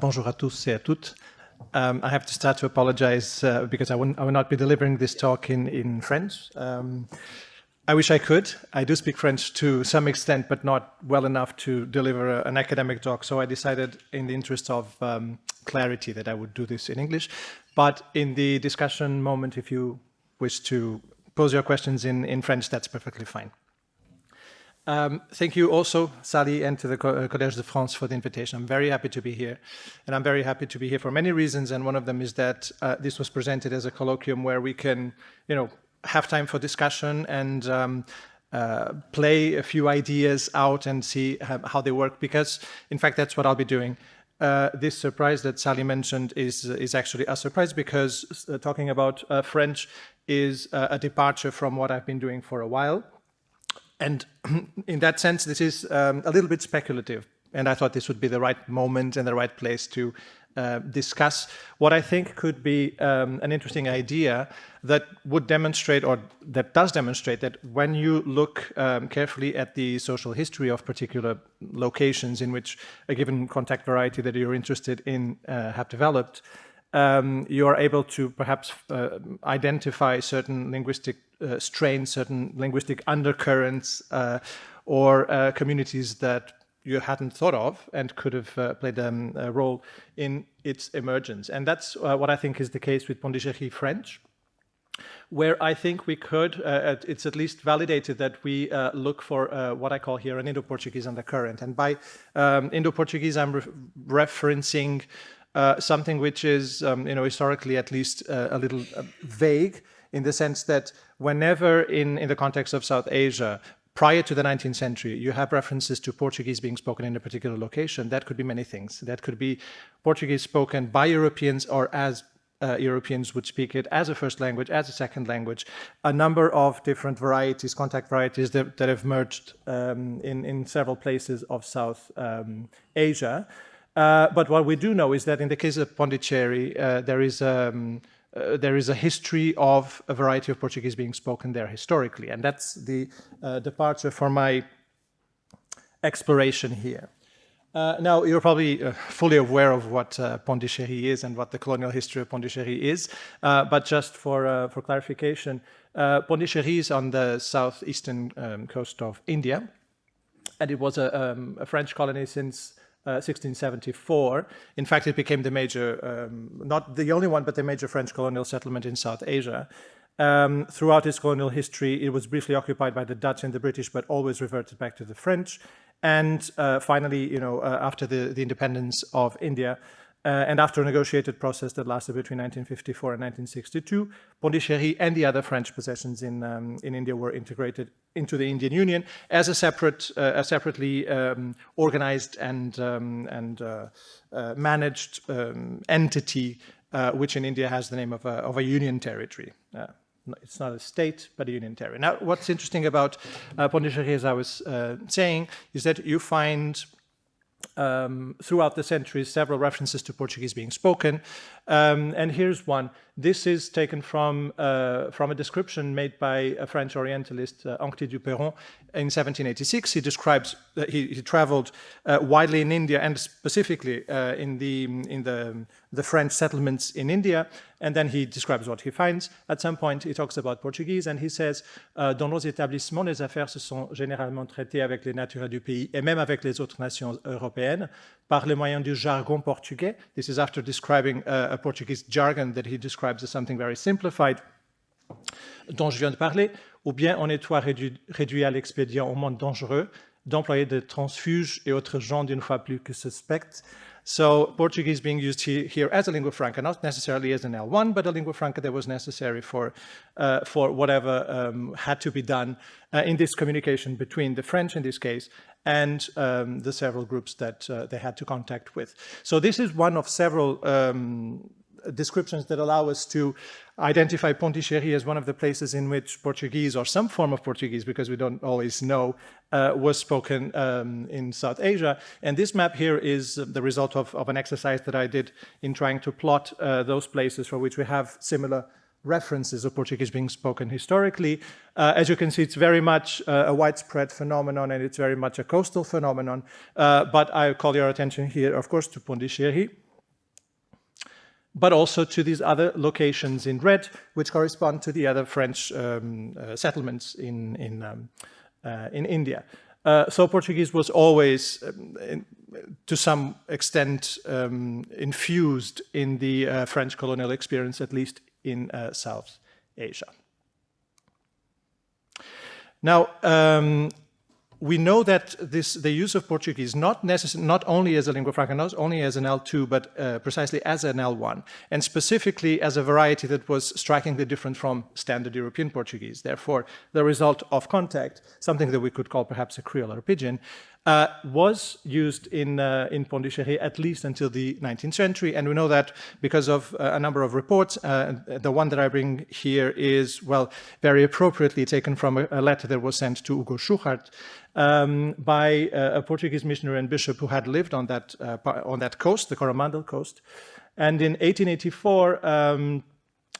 Bonjour à tous et à toutes. I have to start to apologize because I will not be delivering this talk in French. I wish I could. I do speak French to some extent, but not well enough to deliver an academic talk. So I decided, in the interest of clarity, that I would do this in English. But in the discussion moment, if you wish to pose your questions in French, that's perfectly fine. Thank you also, Sally, and to the Collège de France for the invitation. I'm very happy to be here. And I'm very happy to be here for many reasons. And one of them is that this was presented as a colloquium where we can, have time for discussion and play a few ideas out and see how they work. Because, in fact, that's what I'll be doing. This surprise that Sally mentioned is actually a surprise because talking about French is a departure from what I've been doing for a while. And in that sense, this is a little bit speculative. And I thought this would be the right moment and the right place to discuss what I think could be an interesting idea that would demonstrate, or that does demonstrate, that when you look carefully at the social history of particular locations in which a given contact variety that you're interested in have developed, you are able to perhaps identify certain linguistic strains, certain linguistic undercurrents, or communities that you hadn't thought of and could have played a role in its emergence. And that's what I think is the case with Pondichéri French, where I think we could, it's at least validated that we look for what I call here an Indo-Portuguese undercurrent. And by Indo-Portuguese, I'm referencing something which is, historically at least a little vague, in the sense that whenever in the context of South Asia, prior to the 19th century, you have references to Portuguese being spoken in a particular location. That could be many things. That could be Portuguese spoken by Europeans or as Europeans would speak it as a first language, as a second language. A number of different varieties, contact varieties that have merged in several places of South Asia. But what we do know is that in the case of Pondichéri, there is a history of a variety of Portuguese being spoken there historically, and that's the departure for my exploration here. Now, you're probably fully aware of what Pondichéri is and what the colonial history of Pondichéri is, but just for clarification, Pondichéri is on the southeastern coast of India, and it was a French colony since 1674. In fact, it became the major, not the only one, but the major French colonial settlement in South Asia. Throughout its colonial history, it was briefly occupied by the Dutch and the British, but always reverted back to the French. And finally, after the independence of India, and after a negotiated process that lasted between 1954 and 1962, Pondichéri and the other French possessions in India were integrated into the Indian Union as a separately organized and managed entity, which in India has the name of a union territory. It's not a state, but a union territory. Now, what's interesting about Pondichéri, as I was saying, is that you find throughout the centuries several references to Portuguese being spoken, and here's one. This is taken from a description made by a French Orientalist, Henri Duperron, in 1786. He describes that he traveled widely in India, and specifically in the French settlements in India. And then he describes what he finds. At some point, he talks about Portuguese, and he says, dans nos établissements, les affaires se sont généralement traitées avec les naturels du pays et même avec les autres nations européennes par le moyen du jargon portugais. This is after describing a Portuguese jargon that he describes as something very simplified, dont je viens de parler, ou bien on est soit réduit à l'expédient au monde dangereux d'employer de transfuges et autres gens d'une fois plus que suspects. So Portuguese being used here as a lingua franca, not necessarily as an L1, but a lingua franca that was necessary for whatever had to be done in this communication between the French, in this case, and the several groups that they had to contact with. So this is one of several descriptions that allow us to identify Pondichéri as one of the places in which Portuguese, or some form of Portuguese, because we don't always know, was spoken in South Asia. And this map here is the result of an exercise that I did in trying to plot those places for which we have similar references of Portuguese being spoken historically. As you can see, it's very much a widespread phenomenon, and it's very much a coastal phenomenon. But I call your attention here, of course, to Pondichéri, but also to these other locations in red, which correspond to the other French settlements in India. So Portuguese was always, to some extent, infused in the French colonial experience, at least in South Asia. Now, we know that the use of Portuguese, not only as a lingua franca, not only as an L2, but precisely as an L1, and specifically as a variety that was strikingly different from standard European Portuguese. Therefore, the result of contact, something that we could call perhaps a Creole or a pidgin, was used in Pondichéri at least until the 19th century, and we know that because of a number of reports. The one that I bring here is, well, very appropriately taken from a letter that was sent to Hugo by a Portuguese missionary and bishop who had lived on that coast, the Coromandel coast, and in 1884.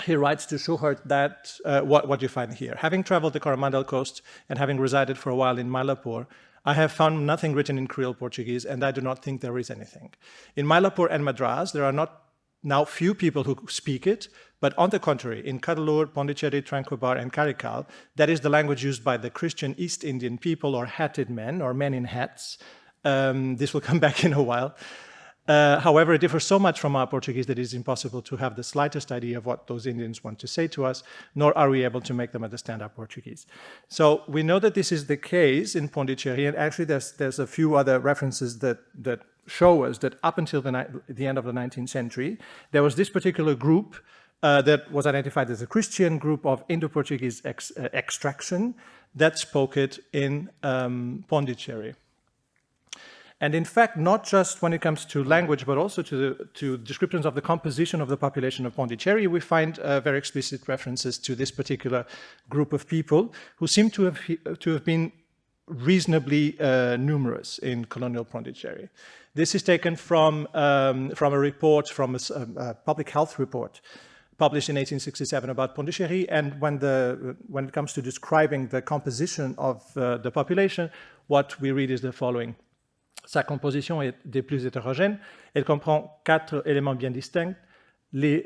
He writes to Schuchart that, what you find here. Having traveled the Coromandel coast and having resided for a while in Mylapore, I have found nothing written in Creole Portuguese, and I do not think there is anything. In Mylapore and Madras, there are not now few people who speak it, but on the contrary, in Cuddalore, Pondichéri, Tranquebar, and Carical, that is the language used by the Christian East Indian people, or hatted men, or men in hats. This will come back in a while. However, it differs so much from our Portuguese that it is impossible to have the slightest idea of what those Indians want to say to us, nor are we able to make them understand our Portuguese. So we know that this is the case in Pondichéri, and actually there's a few other references that show us that up until the end of the 19th century, there was this particular group that was identified as a Christian group of Indo-Portuguese extraction that spoke it in Pondichéri. And in fact, not just when it comes to language, but also to descriptions of the composition of the population of Pondichéri, we find very explicit references to this particular group of people who seem to have been reasonably numerous in colonial Pondichéri. This is taken from a report, from a public health report published in 1867 about Pondichéri, and when it comes to describing the composition of the population, what we read is the following. Sa composition est des plus hétérogènes. Elle comprend 4 éléments bien distincts. Les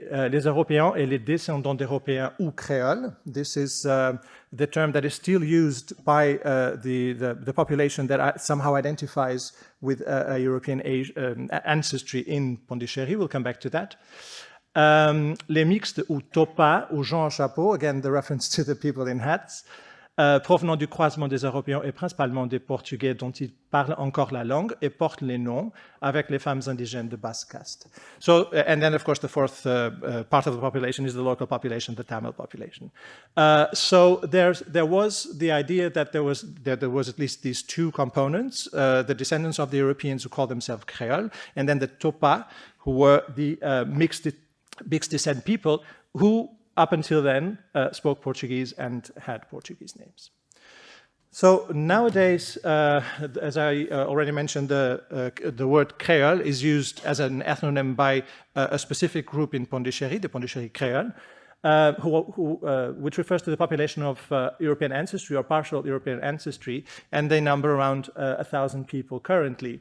Européens et les descendants d'Européens ou créoles. This is the term that is still used by the population that somehow identifies with a European ancestry in Pondichéri. We'll come back to that. Les mixtes ou topas ou gens en chapeau. Again, the reference to the people in hats. Provenant du croisement des Européens et principalement des Portugais dont ils parlent encore la langue et portent les noms avec les femmes indigènes de basse caste. So, and then of course the fourth part of the population is the local population, the Tamil population. So there was the idea that there was at least these two components, the descendants of the Europeans who call themselves Créoles, and then the Topa, who were the mixed descent people who up until then, spoke Portuguese and had Portuguese names. So nowadays, as I already mentioned, the word Créole is used as an ethnonym by a specific group in Pondichéri, the Pondichéri Créoles, which refers to the population of European ancestry or partial European ancestry, and they number around 1,000 people currently.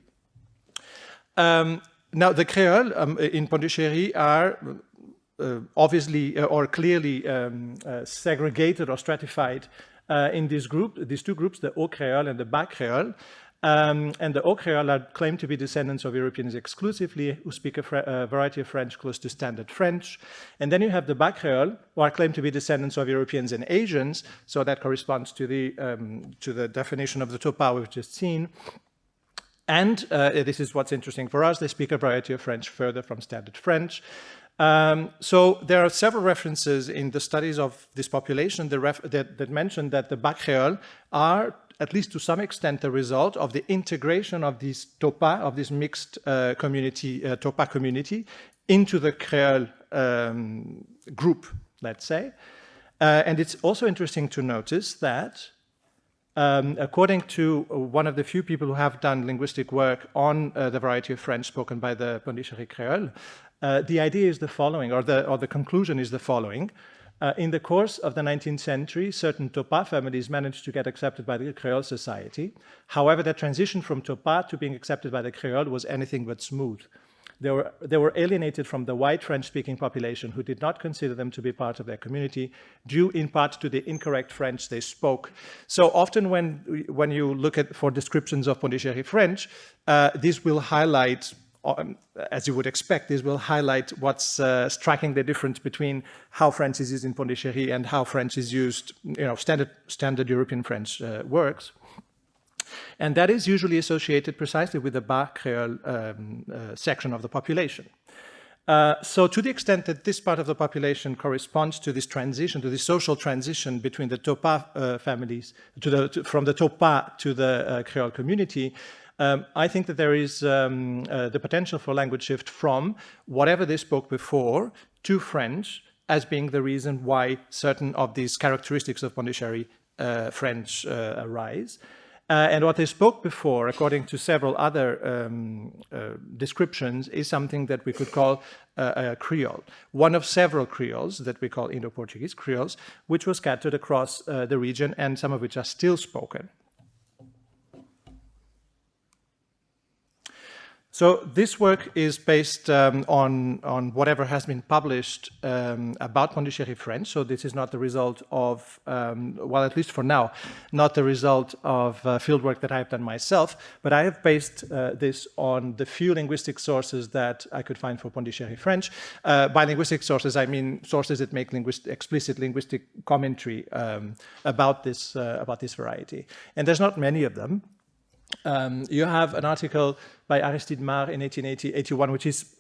Now, the Créoles in Pondichéri are obviously or clearly segregated or stratified in these two groups, the Haut Créoles and the Bas Créoles. And the Haut Créoles are claimed to be descendants of Europeans exclusively, who speak a variety of French close to standard French. And then you have the Bas Créoles, who are claimed to be descendants of Europeans and Asians, so that corresponds to the definition of the Topa we've just seen. And this is what's interesting for us, they speak a variety of French further from standard French. So there are several references in the studies of this population that mention that the Bas Créoles are, at least to some extent, the result of the integration of these Topa, of this mixed community, Topa community, into the Créole group, let's say. And it's also interesting to notice that according to one of the few people who have done linguistic work on the variety of French spoken by the Pondichéri Créole, the idea is the following, or the conclusion is the following. In the course of the 19th century, certain Topa families managed to get accepted by the Creole society. However, the transition from Topa to being accepted by the Creole was anything but smooth. They were alienated from the white French-speaking population who did not consider them to be part of their community, due in part to the incorrect French they spoke. So often when you look at for descriptions of Pondichéri French, these will highlight, as you would expect, this will highlight what's striking the difference between how French is used in Pondichéri and how French is used, standard European French works. And that is usually associated precisely with the Bas Créoles section of the population. So to the extent that this part of the population corresponds to this transition, to this social transition between the Topa families, from the Topa to the Creole community, I think that there is the potential for language shift from whatever they spoke before to French as being the reason why certain of these characteristics of Pondichéri French arise. And what they spoke before, according to several other descriptions, is something that we could call a Creole. One of several Creoles that we call Indo-Portuguese Creoles, which was scattered across the region and some of which are still spoken. So this work is based on whatever has been published about Pondichéri French. So this is not the result of, well, at least for now, not the result of fieldwork that I have done myself, but I have based this on the few linguistic sources that I could find for Pondichéri French. By linguistic sources, I mean sources that make explicit linguistic commentary about this variety. And there's not many of them. You have an article by Aristide Mar in 1881, which is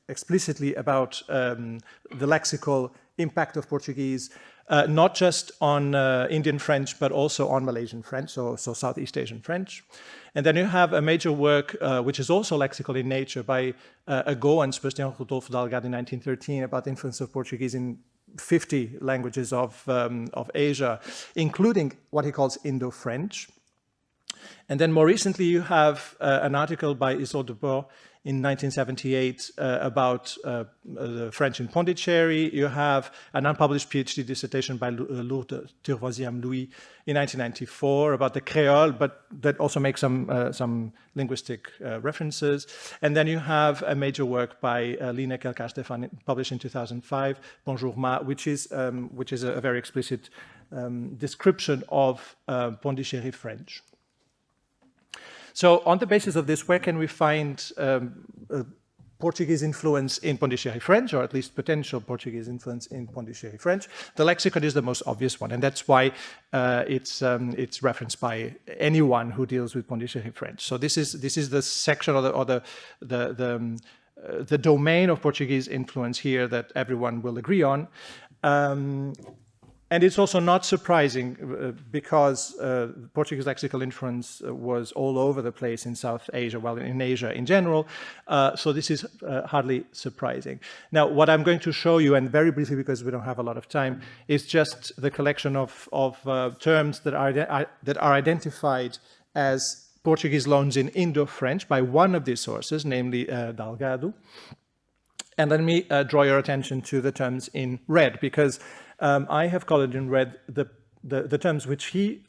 explicitly about the lexical impact of Portuguese, not just on Indian French, but also on Malaysian French, so Southeast Asian French. And then you have a major work, which is also lexical in nature, by Hugo and Sebastião Rodolfo Delgado in 1913 about the influence of Portuguese in 50 languages of Asia, including what he calls Indo-French. And then more recently, you have an article by Isolde de Boer in 1978 about the French in Pondichéri. You have an unpublished PhD dissertation by Lourdes Turvosiam-Louis in 1994 about the Creole, but that also makes some linguistic references. And then you have a major work by Line Kelkar-Stefan published in 2005, Bonjour Ma, which is a very explicit description of Pondichéri French. So on the basis of this, where can we find Portuguese influence in Pondichéri French, or at least potential Portuguese influence in Pondichéri French? The lexicon is the most obvious one, and that's why it's referenced by anyone who deals with Pondichéri French. So this is the section or the domain of Portuguese influence here that everyone will agree on. And it's also not surprising because Portuguese lexical influence was all over the place in South Asia, well, in Asia in general. So this is hardly surprising. Now, what I'm going to show you, and very briefly because we don't have a lot of time, is just the collection of terms that are identified as Portuguese loans in Indo-French by one of these sources, namely Delgado. And let me draw your attention to the terms in red, because I have colored in red the terms which he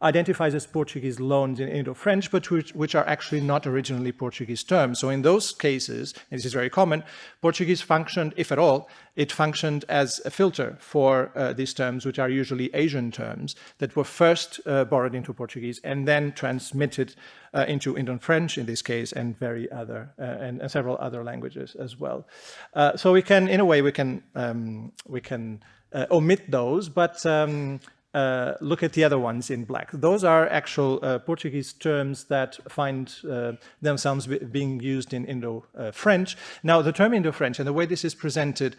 identifies as Portuguese loans in Indo-French, but which are actually not originally Portuguese terms. So in those cases, and this is very common, Portuguese functioned, if at all, it functioned as a filter for these terms, which are usually Asian terms, that were first borrowed into Portuguese and then transmitted into Indo-French in this case, and and several other languages as well. So we can, in a way, we can omit those, but look at the other ones in black. Those are actual Portuguese terms that find themselves being used in Indo-French. Now, the term Indo-French and the way this is presented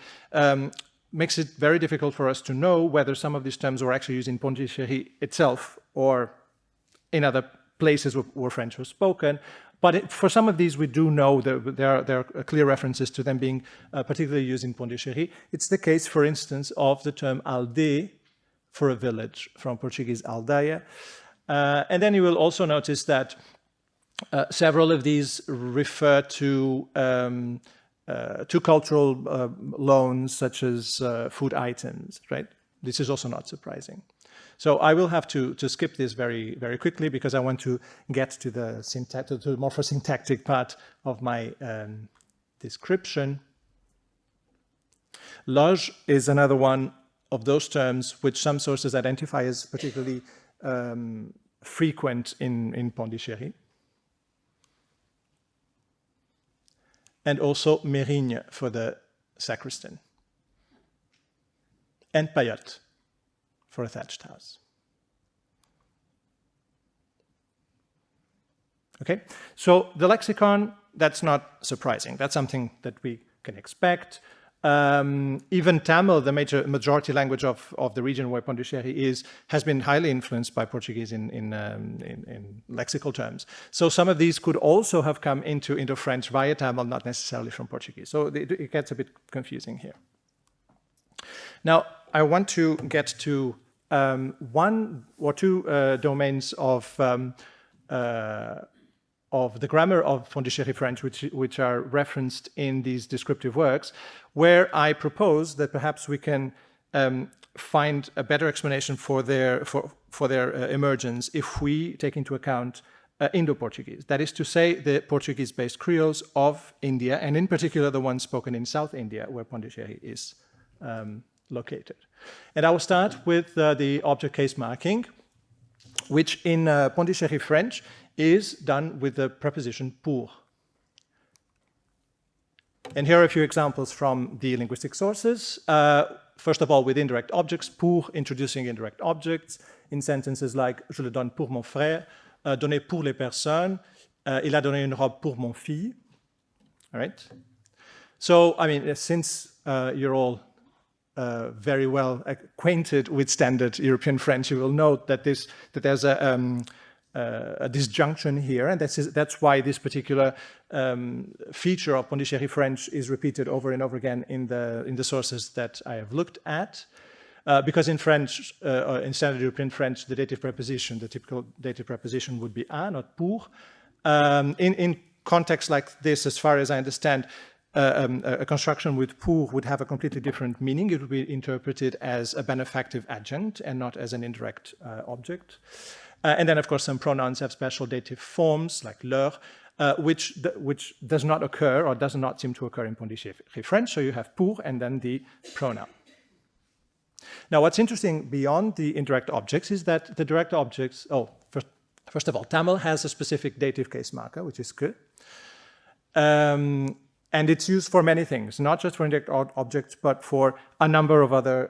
makes it very difficult for us to know whether some of these terms were actually used in Pondichéri itself or in other places where French was spoken. But for some of these, we do know that there are clear references to them being particularly used in Pondichéri. It's the case, for instance, of the term aldeia for a village, from Portuguese aldeia. And then you will also notice that several of these refer to cultural loans, such as food items, right? This is also not surprising. So I will have to skip this very, very quickly because I want to get to the morphosyntactic part of my description. Loge is another one of those terms which some sources identify as particularly frequent in Pondichéri. And also mérigne for the sacristan. And paillote for a thatched house. Okay, so the lexicon, that's not surprising. That's something that we can expect. Even Tamil, the majority language of the region where Pondichéri is, has been highly influenced by Portuguese in lexical terms. So some of these could also have come into French via Tamil, not necessarily from Portuguese. So it gets a bit confusing here. Now, I want to get to one or two domains of the grammar of Pondichéri French, which are referenced in these descriptive works, where I propose that perhaps we can find a better explanation for their emergence if we take into account Indo-Portuguese. That is to say, the Portuguese-based Creoles of India, and in particular the ones spoken in South India, where Pondichéri is located. And I will start with the object case marking, which in Pondichéri French is done with the preposition pour. And here are a few examples from the linguistic sources. First of all, with indirect objects, pour, introducing indirect objects in sentences like je le donne pour mon frère, donner pour les personnes, il a donné une robe pour mon fille. All right? So, I mean, since you're all very well acquainted with standard European French, you will note that there's a disjunction here, and that's why this particular feature of Pondichéri French is repeated over and over again in the sources that I have looked at. Because in French, in standard European French, the dative preposition, the typical dative preposition would be a, not pour. In contexts like this, as far as I understand, a construction with pour would have a completely different meaning. It would be interpreted as a benefactive adjunct and not as an indirect object. And then, of course, some pronouns have special dative forms, like leur, which does not occur or does not seem to occur in Pondichéri French. So you have pour and then the pronoun. Now, what's interesting beyond the indirect objects is that the direct objects, first of all, Tamil has a specific dative case marker, which is que. And it's used for many things, not just for indirect objects, but for a number of other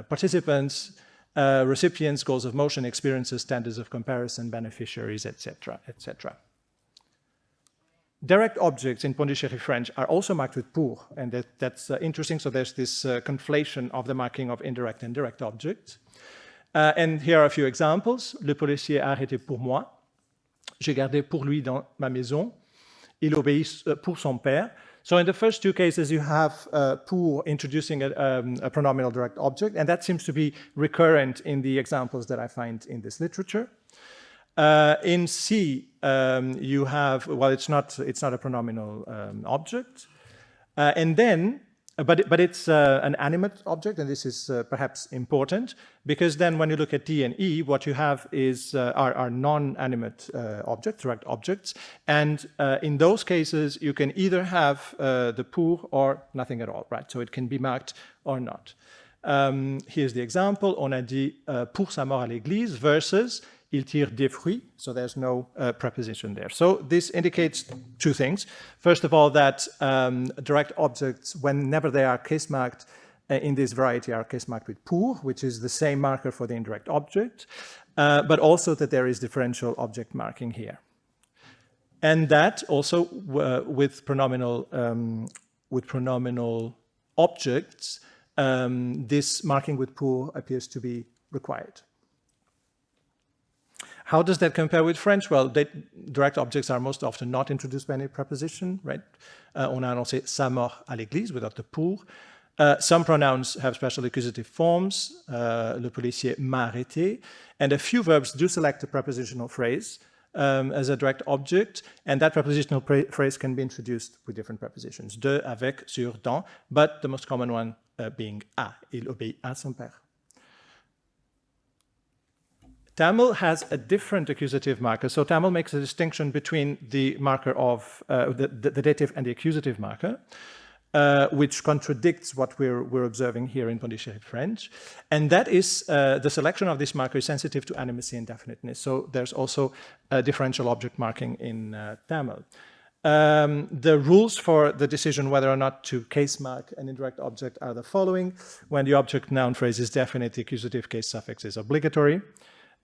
participants, recipients, goals of motion, experiences, standards of comparison, beneficiaries, etc., etc. Direct objects in Pondichéri French are also marked with pour, and that's interesting. So there's this conflation of the marking of indirect and direct objects. And here are a few examples. Le policier a arrêté pour moi. J'ai gardé pour lui dans ma maison. Il obéit pour son père. So in the first two cases, you have pour introducing a pronominal direct object, and that seems to be recurrent in the examples that I find in this literature. In C, you have, well, it's not a pronominal object, and then, but it's an animate object, and this is perhaps important, because then when you look at D and E, what you have is are non-animate objects, direct objects, and in those cases, you can either have the pour or nothing at all, right? So it can be marked or not. Here's the example. On a dit pour sa mort à l'église versus il tire des fruits, so there's no preposition there. So this indicates two things. First of all, that direct objects, whenever they are case marked in this variety, are case marked with pour, which is the same marker for the indirect object, but also that there is differential object marking here. And that also with pronominal objects, this marking with pour appears to be required. How does that compare with French? Well, direct objects are most often not introduced by any preposition, right? On a annoncé sa mort à l'église without the pour. Some pronouns have special accusative forms, le policier m'a arrêté, and a few verbs do select a prepositional phrase as a direct object, and that prepositional phrase can be introduced with different prepositions, de, avec, sur, dans, but the most common one being A. Il obéit à son père. Tamil has a different accusative marker. So Tamil makes a distinction between the marker of the dative and the accusative marker, which contradicts what we're observing here in Pondichéri French. And that is the selection of this marker is sensitive to animacy and definiteness. So there's also a differential object marking in Tamil. The rules for the decision whether or not to case mark an indirect object are the following. When the object noun phrase is definite, the accusative case suffix is obligatory.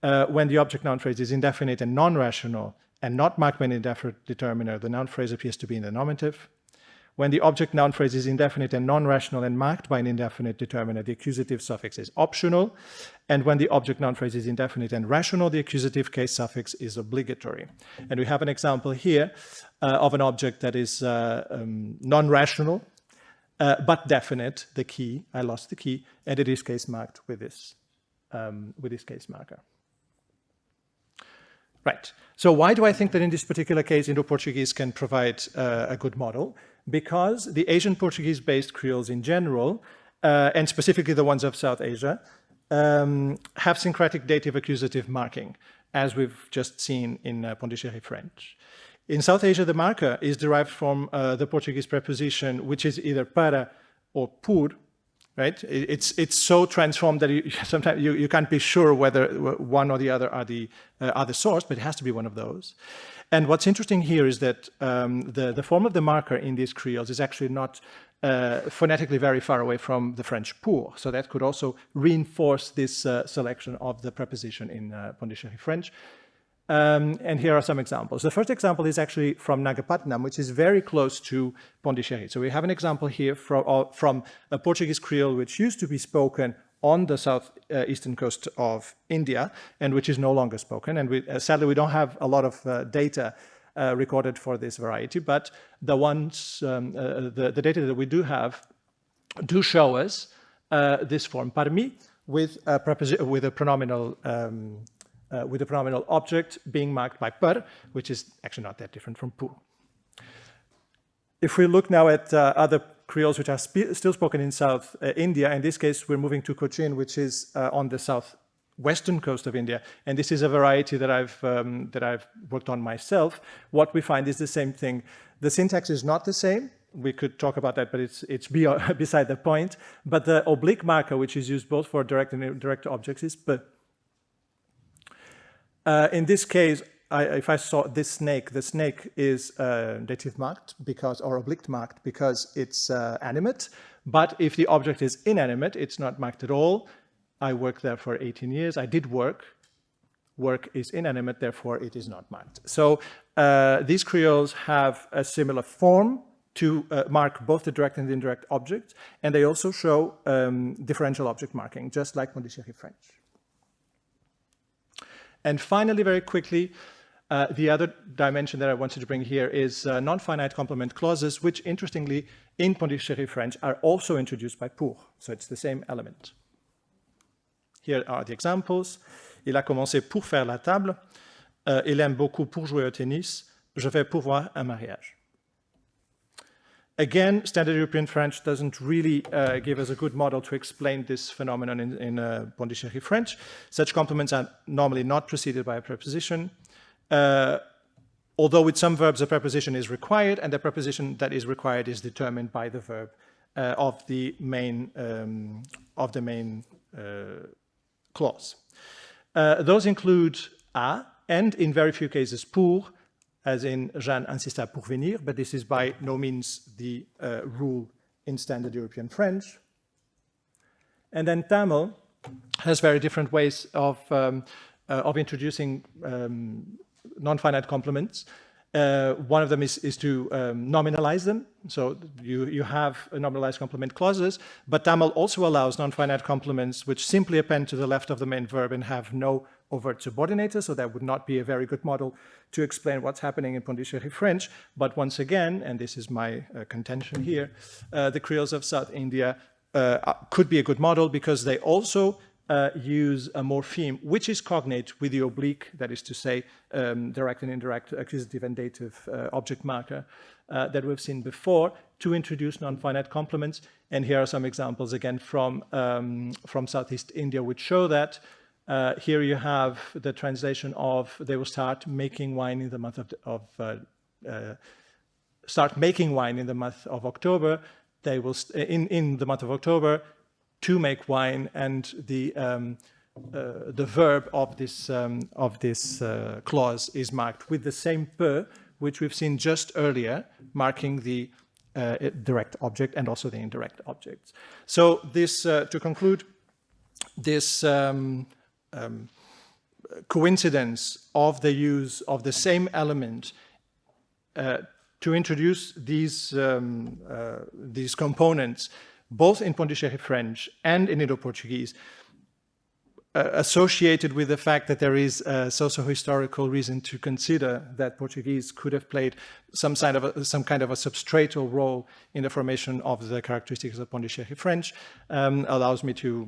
When the object noun phrase is indefinite and non-rational and not marked by an indefinite determiner, the noun phrase appears to be in the nominative. When the object noun phrase is indefinite and non-rational and marked by an indefinite determiner, the accusative suffix is optional. And when the object noun phrase is indefinite and rational, the accusative case suffix is obligatory. And we have an example here of an object that is non-rational, but definite, the key, I lost the key, and it is case marked with this case marker. Right. So why do I think that in this particular case, Indo-Portuguese can provide a good model? Because the Asian Portuguese-based Creoles in general, and specifically the ones of South Asia, have syncretic dative accusative marking, as we've just seen in Pondichéri French. In South Asia, the marker is derived from the Portuguese preposition, which is either para or por, right? It's so transformed that sometimes you can't be sure whether one or the other are the source, but it has to be one of those. And what's interesting here is that the form of the marker in these Creoles is actually not phonetically very far away from the French pour. So that could also reinforce this selection of the preposition in Pondichéri French. And here are some examples. The first example is actually from Nagapattinam, which is very close to Pondichéri. So we have an example here from a Portuguese Creole which used to be spoken on the southeastern coast of India and which is no longer spoken. And sadly, we don't have a lot of data recorded for this variety, but the ones, the data that we do have do show us this form parmi with a pronominal object being marked by per, which is actually not that different from pour. If we look now at other Creoles which are still spoken in South India, in this case we're moving to Cochin, which is on the southwestern coast of India, and this is a variety that I've worked on myself. What we find is the same thing. The syntax is not the same. We could talk about that, but it's beside the point. But the oblique marker, which is used both for direct and indirect objects, is pe. In this case, if I saw this snake, the snake is dative marked or oblique marked because it's animate. But if the object is inanimate, it's not marked at all. I worked there for 18 years. I did work. Work is inanimate, therefore it is not marked. So these Creoles have a similar form to mark both the direct and the indirect objects, and they also show differential object marking, just like Pondichéri French. And finally, very quickly, the other dimension that I wanted to bring here is non-finite complement clauses, which interestingly in Pondichéri French are also introduced by pour. So it's the same element. Here are the examples. Il a commencé pour faire la table. Il aime beaucoup pour jouer au tennis. Je vais pourvoir un mariage. Again, Standard European French doesn't really give us a good model to explain this phenomenon in Pondichéri French. Such complements are normally not preceded by a preposition, although with some verbs a preposition is required, and the preposition that is required is determined by the verb of the main clause. Those include a, and in very few cases pour, as in Jeanne insista pour venir, but this is by no means the rule in Standard European French. And then Tamil has very different ways of introducing non-finite complements. One of them is to nominalize them. So you have nominalized complement clauses, but Tamil also allows non-finite complements which simply append to the left of the main verb and have no overt subordinator, so that would not be a very good model to explain what's happening in Pondichéri French. But once again, and this is my contention here, the Creoles of South India could be a good model because they also use a morpheme which is cognate with the oblique, that is to say, direct and indirect, accusative and dative object marker that we've seen before, to introduce non-finite complements. And here are some examples again from Southeast India which show that. Here you have the translation of "they will start making wine in the month start making wine in the month of October." They will in the month of October to make wine, and the verb of this clause is marked with the same per, which we've seen just earlier, marking the direct object and also the indirect objects. So this, to conclude, this coincidence of the use of the same element to introduce these components, both in Pondichéri French and in Indo-Portuguese, associated with the fact that there is a socio-historical reason to consider that Portuguese could have played some kind of a substratal role in the formation of the characteristics of Pondichéri French, allows me to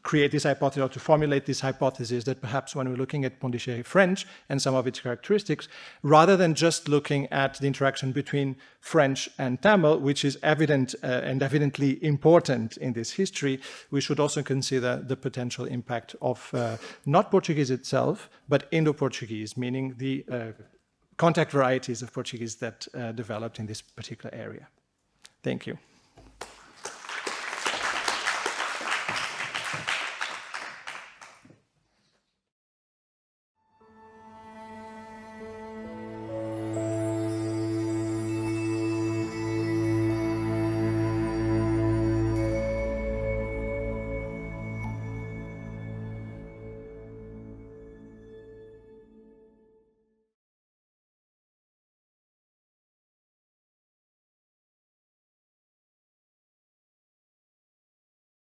create this hypothesis, or to formulate this hypothesis, that perhaps when we're looking at Pondichéri French and some of its characteristics, rather than just looking at the interaction between French and Tamil, which is evident and evidently important in this history, we should also consider the potential impact of not Portuguese itself, but Indo-Portuguese, meaning the contact varieties of Portuguese that developed in this particular area. Thank you.